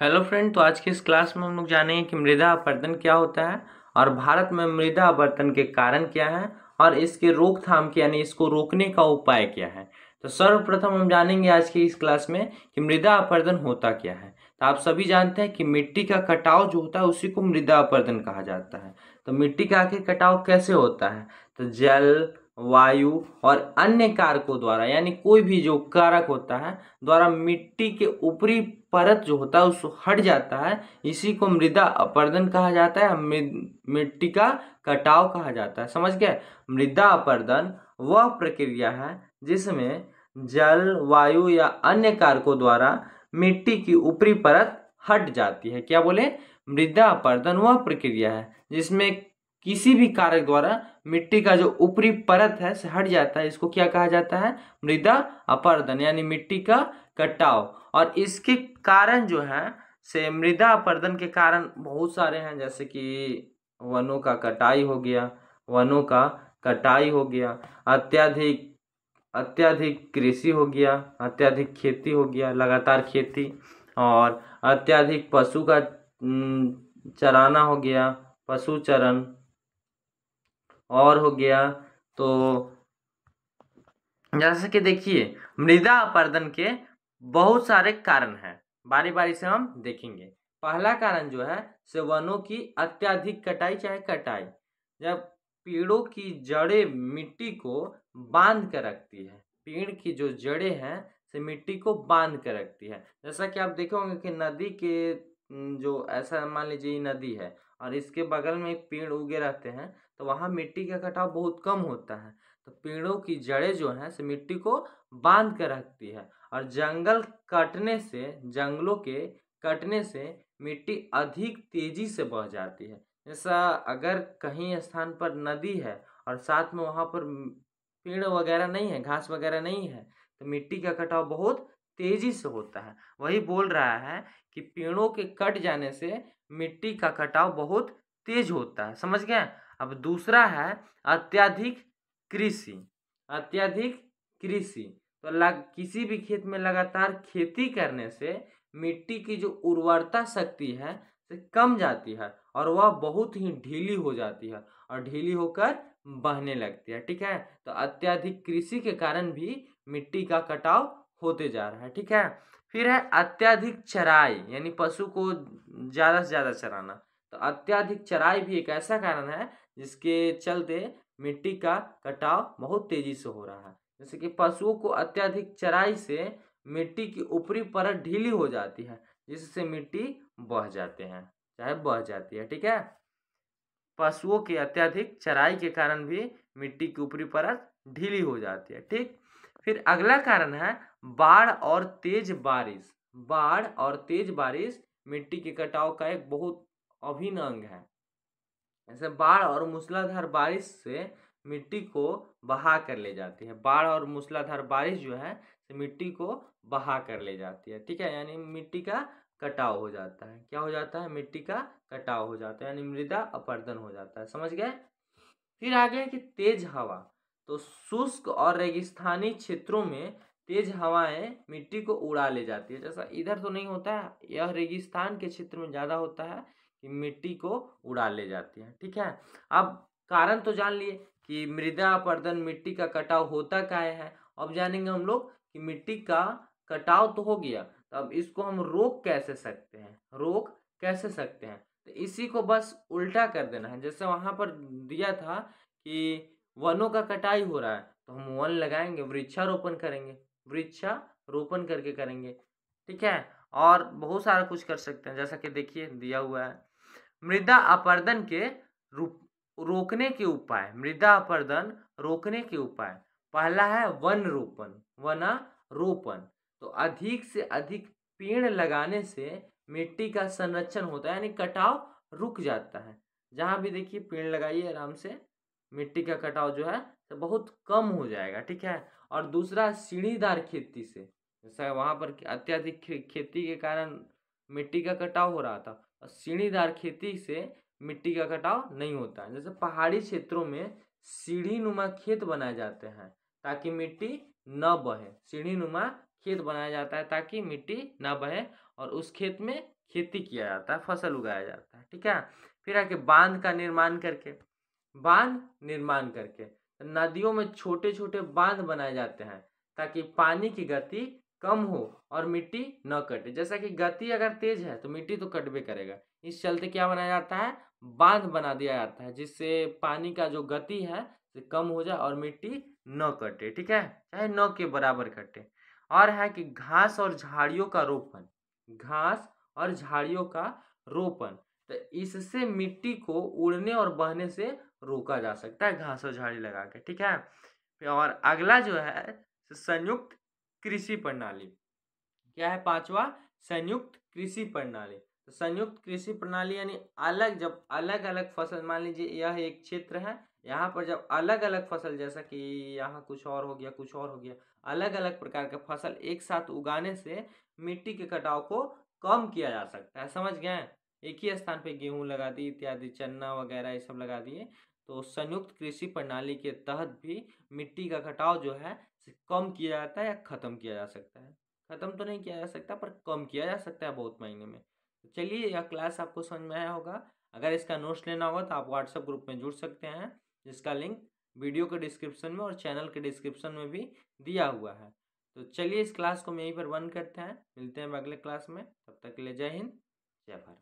Hello friend. तो आज की इस क्लास में हम लोग जानेंगे कि मृदा अपरदन क्या होता है और भारत में मृदा अपरदन के कारण क्या है और इसके रोकथाम के यानी इसको रोकने का उपाय क्या है। तो सर्वप्रथम हम जानेंगे आज की इस क्लास में कि मृदा अपरदन होता क्या है। तो आप सभी जानते हैं कि मिट्टी का कटाव जो होता है उसी को मृदा अपरदन कहा जाता है। तो मिट्टी का आखिर कटाव कैसे होता है? तो जल, वायु और अन्य कारकों द्वारा यानी कोई भी जो कारक होता है द्वारा मिट्टी के ऊपरी परत जो होता है उसको हट जाता है। इसी को मृदा अपरदन कहा जाता है, मिट्टी का कटाव कहा जाता है। समझ गए? मृदा अपरदन वह प्रक्रिया है जिसमें जल, वायु या अन्य कारकों द्वारा मिट्टी की ऊपरी परत हट जाती है। क्या बोले? मृदा अपरदन वह प्रक्रिया है जिसमें किसी भी कारक द्वारा मिट्टी का जो ऊपरी परत है से हट जाता है। इसको क्या कहा जाता है? मृदा अपरदन यानी मिट्टी का कटाव। और इसके कारण जो है से मृदा अपरदन के कारण बहुत सारे हैं, जैसे कि वनों का कटाई हो गया, वनों का कटाई हो गया, अत्याधिक अत्याधिक कृषि हो गया, अत्याधिक खेती हो गया, लगातार खेती, और अत्याधिक पशु का चराना हो गया, पशु चरण और हो गया। तो जैसे कि देखिए मृदा अपरदन के बहुत सारे कारण हैं, बारी बारी से हम देखेंगे। पहला कारण जो है से वनों की अत्याधिक कटाई चाहे कटाई। जब पेड़ों की जड़ें मिट्टी को बांध कर रखती है, पेड़ की जो जड़ें हैं से मिट्टी को बांध कर रखती है। जैसा कि आप देखे होंगे कि नदी के जो ऐसा मान लीजिए ये नदी है और इसके बगल में एक पेड़ उगे रहते हैं, तो वहाँ मिट्टी का कटाव बहुत कम होता है। तो पेड़ों की जड़ें जो हैं से मिट्टी को बांध कर रखती है। और जंगलों के कटने से मिट्टी अधिक तेजी से बह जाती है। जैसा अगर कहीं स्थान पर नदी है और साथ में वहाँ पर पेड़ वगैरह नहीं है, घास वगैरह नहीं है, तो मिट्टी का कटाव बहुत तेजी से होता है। वही बोल रहा है कि पेड़ों के कट जाने से मिट्टी का कटाव बहुत तेज होता है। समझ गए? अब दूसरा है अत्याधिक कृषि। अत्यधिक कृषि तो किसी भी खेत में लगातार खेती करने से मिट्टी की जो उर्वरता शक्ति है से कम जाती है और वह बहुत ही ढीली हो जाती है और ढीली होकर बहने लगती है। ठीक है? तो अत्यधिक कृषि के कारण भी मिट्टी का कटाव होते जा रहा है। ठीक है? फिर है अत्यधिक चराई यानी पशु को ज्यादा से ज्यादा चराना। तो अत्यधिक चराई भी एक ऐसा कारण है जिसके चलते मिट्टी का कटाव बहुत तेजी से हो रहा है। जैसे कि पशुओं को अत्यधिक चराई से मिट्टी की ऊपरी परत ढीली हो जाती है जिससे मिट्टी बह जाते हैं, चाहे बह जाती है। ठीक है? पशुओं की अत्यधिक चराई के कारण भी मिट्टी की ऊपरी परत ढीली हो जाती है। ठीक। फिर अगला कारण है बाढ़ और तेज बारिश। बाढ़ और तेज बारिश मिट्टी के कटाव का एक बहुत अभिन्न अंग है। ऐसे बाढ़ और मूसलाधार बारिश से मिट्टी को बहा कर ले जाती है। बाढ़ और मूसलाधार बारिश जो है मिट्टी को बहा कर ले जाती है। ठीक है? यानी मिट्टी का कटाव हो जाता है। क्या हो जाता है? मिट्टी का कटाव हो जाता है, यानी मृदा अपरदन हो जाता है। समझ गए? फिर आगे कि तेज हवा। तो शुष्क और रेगिस्तानी क्षेत्रों में तेज हवाएं मिट्टी को उड़ा ले जाती है। जैसा इधर तो नहीं होता है, यह रेगिस्तान के क्षेत्र में ज्यादा होता है कि मिट्टी को उड़ा ले जाती है। ठीक है? अब कारण तो जान लिए कि मृदा अपरदन मिट्टी का कटाव होता काहे है। अब जानेंगे हम लोग कि मिट्टी का कटाव तो हो गया, तो अब इसको हम रोक कैसे सकते हैं, रोक कैसे सकते हैं। तो इसी को बस उल्टा कर देना है। जैसे वहां पर दिया था कि वनों का कटाई हो रहा है, तो हम वन लगाएंगे, वृक्षारोपण करेंगे, वृक्षारोपण करके करेंगे। ठीक है? और बहुत सारा कुछ कर सकते हैं, जैसा कि देखिए दिया हुआ है मृदा अपरदन के रोकने के उपाय। मृदा अपरदन रोकने के उपाय पहला है वन रोपण, वनारोपण। तो अधिक से अधिक पेड़ लगाने से मिट्टी का संरक्षण होता है, यानी कटाव रुक जाता है। जहां भी देखिए पेड़ लगाइए आराम से, मिट्टी का कटाव जो है तो बहुत कम हो जाएगा। ठीक है? और दूसरा सीढ़ीदार खेती से, जैसा वहां पर अत्यधिक खेती के कारण मिट्टी का कटाव हो रहा था, और सीढ़ीदार खेती से मिट्टी का कटाव नहीं होता है। जैसे पहाड़ी क्षेत्रों में सीढ़ी नुमा खेत बनाए जाते हैं ताकि मिट्टी न बहे। सीढ़ी नुमा खेत बनाया जाता है ताकि मिट्टी न बहे और उस खेत में खेती किया जाता है, फसल उगाया जाता है, ठीक है। फिर आके बांध का निर्माण करके, बांध निर्माण करके नदियों में छोटे छोटे बांध बनाए जाते हैं ताकि पानी की गति कम हो और मिट्टी न कटे। जैसा कि गति अगर तेज है तो मिट्टी तो कटबे करेगा, इस चलते क्या बनाया जाता है, बांध बना दिया जाता है, जिससे पानी का जो गति है से कम हो जाए और मिट्टी न कटे, ठीक है, चाहे न के बराबर कटे। और है कि घास और झाड़ियों का रोपण, घास और झाड़ियों का रोपण, तो इससे मिट्टी को उड़ने और बहने से रोका जा सकता है घास और झाड़ी लगा के, ठीक है। और अगला जो है संयुक्त कृषि प्रणाली, क्या है पांचवा, संयुक्त कृषि प्रणाली। तो संयुक्त कृषि प्रणाली यानी अलग, जब अलग अलग फसल, मान लीजिए यह एक क्षेत्र है, यहाँ पर जब अलग अलग फसल, जैसा कि यहाँ कुछ और हो गया, कुछ और हो गया, अलग अलग प्रकार का फसल एक साथ उगाने से मिट्टी के कटाव को कम किया जा सकता है, समझ गए। एक ही स्थान पे गेहूं लगा दी इत्यादि, चना वगैरह ये सब लगा दिए, तो संयुक्त कृषि प्रणाली के तहत भी मिट्टी का कटाव जो है कम किया जाता है या खत्म किया जा सकता है। खत्म तो नहीं किया जा सकता पर कम किया जा सकता है बहुत महीने में। तो चलिए यह क्लास आपको समझ में आया होगा। अगर इसका नोट्स लेना होगा तो आप व्हाट्सएप ग्रुप में जुड़ सकते हैं, जिसका लिंक वीडियो के डिस्क्रिप्शन में और चैनल के डिस्क्रिप्शन में भी दिया हुआ है। तो चलिए इस क्लास को हम यहीं पर बंद करते हैं, मिलते हैं अगले क्लास में, तब तक के लिए जय हिंद, जय भारत।